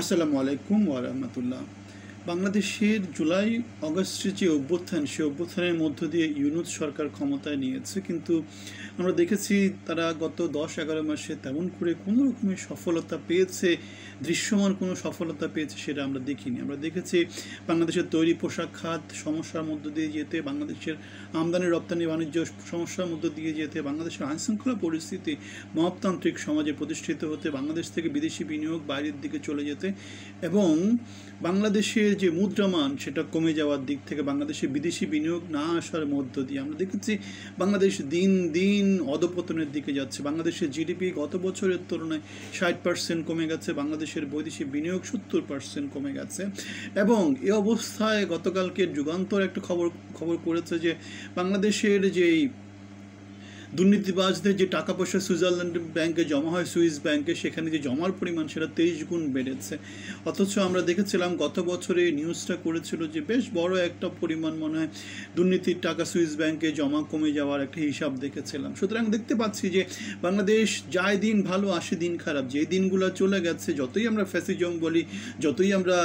আসসালামু আলাইকুম ওয়া রাহমাতুল্লাহ। বাংলাদেশের জুলাই অগাস্টের যে অভ্যুত্থান, সে অভ্যুত্থানের মধ্য দিয়ে ইউনূস সরকার ক্ষমতায় নিয়েছে, কিন্তু আমরা দেখেছি তারা গত 10-11 মাসে তেমন করে কোনো রকমের সফলতা পেয়েছে, দৃশ্যমান কোনো সফলতা পেয়েছে সেটা আমরা দেখিনি। আমরা দেখেছি বাংলাদেশের তৈরি পোশাক খাত সমস্যার মধ্য দিয়ে যেতে, বাংলাদেশের আমদানি রপ্তানি বাণিজ্য সমস্যার মধ্য দিয়ে যেতে, বাংলাদেশের আইনশৃঙ্খলা পরিস্থিতি মহাতান্ত্রিক সমাজে প্রতিষ্ঠিত হতে, বাংলাদেশ থেকে বিদেশি বিনিয়োগ বাইরের দিকে চলে যেতে এবং বাংলাদেশের যে মুদ্রামান সেটা কমে যাওয়ার দিক থেকে বাংলাদেশে বিদেশি বিনিয়োগ না আসার মধ্য দিয়ে আমরা দেখেছি বাংলাদেশ দিন দিন অধপতনের দিকে যাচ্ছে। বাংলাদেশের জিডিপি গত বছরের তুলনায় 60% কমে গেছে, বাংলাদেশের বৈদেশিক বিনিয়োগ 70% কমে গেছে। এবং এই অবস্থায় গতকালকে যুগান্তর একটা খবর করেছে যে বাংলাদেশের যেই দুর্নীতিবাজদের যে টাকা পয়সা সুইজারল্যান্ড ব্যাংকে জমা হয়, সুইস ব্যাংকে, সেখানে যে জমার পরিমাণ সেটা 23 গুণ বেড়েছে। অথচ আমরা দেখেছিলাম গত বছরে নিউজটা করেছিল যে বেশ বড় একটা পরিমাণ মনে হয় দুর্নীতির টাকা সুইস ব্যাংকে জমা কমে যাওয়ার একটা হিসাব দেখেছিলাম। সুতরাং দেখতে পাচ্ছি যে বাংলাদেশ যায় দিন ভালো আসে দিন খারাপ। যে দিনগুলো চলে গেছে, যতই আমরা ফ্যাসিজম বলি, যতই আমরা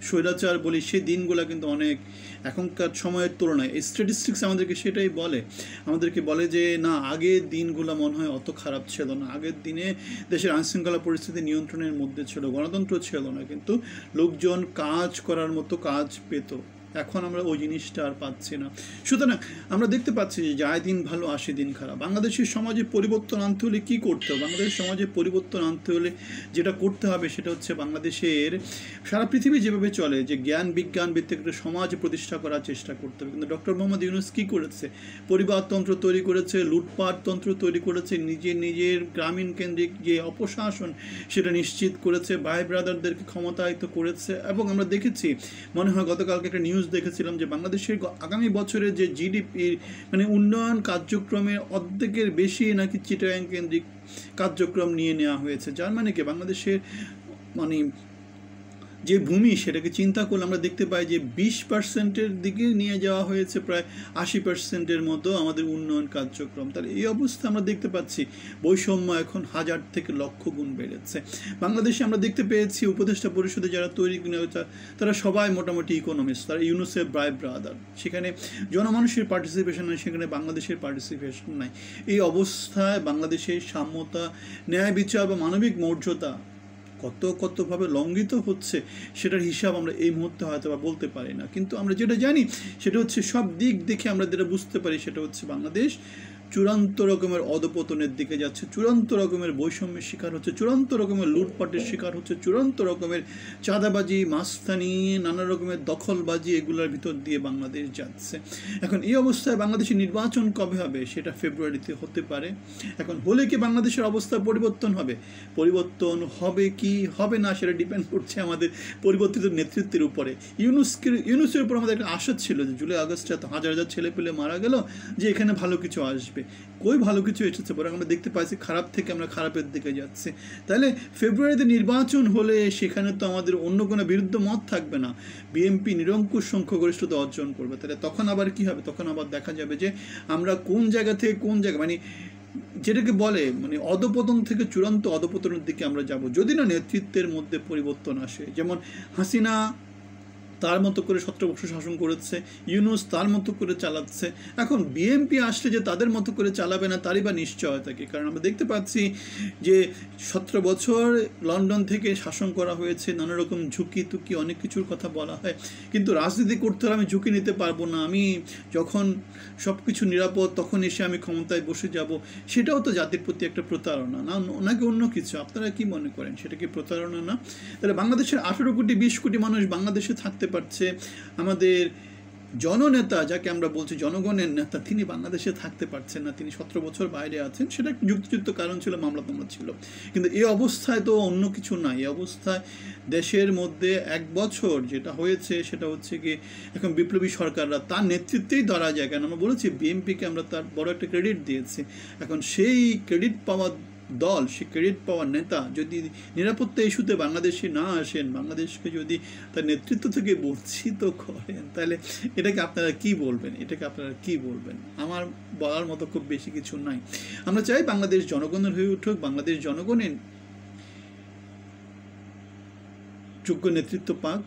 স্বৈরাচার বলি, সেই দিনগুলো কিন্তু অনেক এখনকার সময়ের তুলনায় স্ট্যাটিস্টিক্স আমাদেরকে সেটাই বলে, আমাদেরকে বলে যে না, আগের দিনগুলো মনে হয় অত খারাপ ছিল না। আগের দিনে দেশের আইনশৃঙ্খলা পরিস্থিতি নিয়ন্ত্রণের মধ্যে ছিল, গণতন্ত্র ছিল না, কিন্তু লোকজন কাজ করার মতো কাজ পেত। এখন আমরা ওই জিনিসটা আর পাচ্ছি না। সুতরাং আমরা দেখতে পাচ্ছি যে যায় দিন ভালো আসে দিন খারাপ। বাংলাদেশের সমাজে পরিবর্তন আনতে হলে কী করতে হবে? বাংলাদেশের সমাজে পরিবর্তন আনতে হলে যেটা করতে হবে সেটা হচ্ছে বাংলাদেশের সারা পৃথিবী যেভাবে চলে, যে জ্ঞান বিজ্ঞান ভিত্তিক একটা সমাজ প্রতিষ্ঠা করার চেষ্টা করতে হবে। কিন্তু ডক্টর মোহাম্মদ ইউনূস কী করেছে? পরিবারতন্ত্র তৈরি করেছে, লুটপাটতন্ত্র তৈরি করেছে, নিজের গ্রামীণ কেন্দ্রিক যে অপশাসন সেটা নিশ্চিত করেছে, ভাই ব্রাদারদেরকে ক্ষমতায়িত করেছে। এবং আমরা দেখেছি, মনে হয় গতকালকে একটা নিউজ দেখেছিলাম যে বাংলাদেশের আগামী বছরের যে জিডিপি মানে উন্নয়ন কার্যক্রমের অর্ধেকের বেশি নাকি চিটাগাং কেন্দ্রিক কার্যক্রম নিয়ে নেওয়া হয়েছে। যার মানে কি বাংলাদেশের মানে যে ভূমি সেটাকে চিন্তা করলে আমরা দেখতে পাই যে 20%-এর দিকে নিয়ে যাওয়া হয়েছে প্রায় 80%-এর মতো আমাদের উন্নয়ন কার্যক্রম। তাহলে এই অবস্থা আমরা দেখতে পাচ্ছি বৈষম্য এখন 1000 থেকে লক্ষ গুণ বেড়েছে। বাংলাদেশে আমরা দেখতে পেয়েছি উপদেষ্টা পরিষদে যারা তৈরি তারা সবাই মোটামুটি ইকোনমিস্ট, তারা ইউনুসের ভাই ব্রাদার। সেখানে জনমানুষের পার্টিসিপেশন নাই, সেখানে বাংলাদেশের পার্টিসিপেশন নাই। এই অবস্থায় বাংলাদেশের সাম্যতা, ন্যায় বিচার বা মানবিক মর্যাদা কতভাবে লঙ্ঘিত হচ্ছে সেটার হিসাব আমরা এই মুহূর্তে হয়তো বা বলতে পারি না। কিন্তু আমরা যেটা জানি সেটা হচ্ছে সব দিক দেখে আমরা যেটা বুঝতে পারি সেটা হচ্ছে বাংলাদেশ চূড়ান্ত রকমের অধপতনের দিকে যাচ্ছে, চূড়ান্ত রকমের বৈষম্যের শিকার হচ্ছে, চূড়ান্ত রকমের লুটপাটের শিকার হচ্ছে, চূড়ান্ত রকমের চাঁদাবাজি, মাস্তানি, নানা রকমের দখলবাজি, এগুলোর ভিতর দিয়ে বাংলাদেশ যাচ্ছে। এখন এই অবস্থায় বাংলাদেশের নির্বাচন কবে হবে? সেটা ফেব্রুয়ারিতে হতে পারে। এখন হলে কি বাংলাদেশের অবস্থা পরিবর্তন হবে? পরিবর্তন হবে কি হবে না সেটা ডিপেন্ড করছে আমাদের পরিবর্তিত নেতৃত্বের উপরে। ইউনূসের উপর আমাদের একটা আশা ছিল যে জুলাই আগস্টে এত হাজার হাজার ছেলে পেলে মারা গেল, যে এখানে ভালো কিছু আসবে। কই ভালো কিছু এসেছে? বরং আমরা দেখতে পাচ্ছি খারাপ থেকে আমরা খারাপের দিকে যাচ্ছি। তাহলে ফেব্রুয়ারিতে নির্বাচন হলে সেখানে তো আমাদের অন্য কোনো বিরুদ্ধ মত থাকবে না, বিএনপি নিরঙ্কুশ সংখ্যাগরিষ্ঠতা অর্জন করবে। তাহলে তখন আবার কি হবে? তখন আবার দেখা যাবে যে আমরা কোন জায়গা থেকে কোন জায়গা মানে যেটাকে বলে মানে অধপতন থেকে চূড়ান্ত অধপতনের দিকে আমরা যাব, যদি না নেতৃত্বের মধ্যে পরিবর্তন আসে। যেমন হাসিনা তার মতো করে 17 বছর শাসন করেছে, ইউনূস তার মতো করে চালাচ্ছে। এখন বিএনপি আসলে যে তাদের মতো করে চালাবে না তারই বা নিশ্চয়তা কি? কারণ আমরা দেখতে পাচ্ছি যে 17 বছর লন্ডন থেকে শাসন করা হয়েছে, নানা রকম ঝুঁকি তুকি অনেক কিছুর কথা বলা হয়, কিন্তু রাজনীতি করতে হলে আমি ঝুঁকি নিতে পারবো না, আমি যখন সব কিছু নিরাপদ তখন এসে আমি ক্ষমতায় বসে যাব, সেটাও তো জাতির প্রতি একটা প্রতারণা না, নাকি অন্য কিছু? আপনারা কি মনে করেন সেটা কি প্রতারণা না? তাহলে বাংলাদেশের 18 কোটি 20 কোটি মানুষ বাংলাদেশে থাকতে পারছে, আমাদের জননেতা যাকে আমরা বলছি জনগণের নেতা, তিনি বাংলাদেশে থাকতে পারছেন না, তিনি 17 বছর বাইরে আছেন। সেটা যুক্তিযুক্ত কারণ ছিল, মামলা ছিল। কিন্তু এই অবস্থায় তো অন্য কিছু নাই। এই অবস্থায় দেশের মধ্যে 1 বছর যেটা হয়েছে সেটা হচ্ছে কি এখন বিপ্লবী সরকাররা তার নেতৃত্বেই ধরা যায়। কেন আমরা বলেছি বিএনপিকে আমরা তার বড় একটা ক্রেডিট দিয়েছি। এখন সেই ক্রেডিট পাওয়া দল, সে ক্রেডিট পাওয়ার নেতা যদি নিরাপত্তা ইস্যুতে বাংলাদেশে না আসেন, বাংলাদেশকে যদি তার নেতৃত্ব থেকে বঞ্চিত করেন, তাহলে এটাকে আপনারা কি বলবেন? আমার বলার মতো খুব বেশি কিছু নাই। আমরা চাই বাংলাদেশ জনগণের হয়ে উঠুক, বাংলাদেশ জনগণের যোগ্য নেতৃত্ব পাক,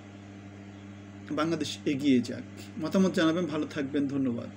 বাংলাদেশ এগিয়ে যাক। মতামত জানাবেন, ভালো থাকবেন, ধন্যবাদ।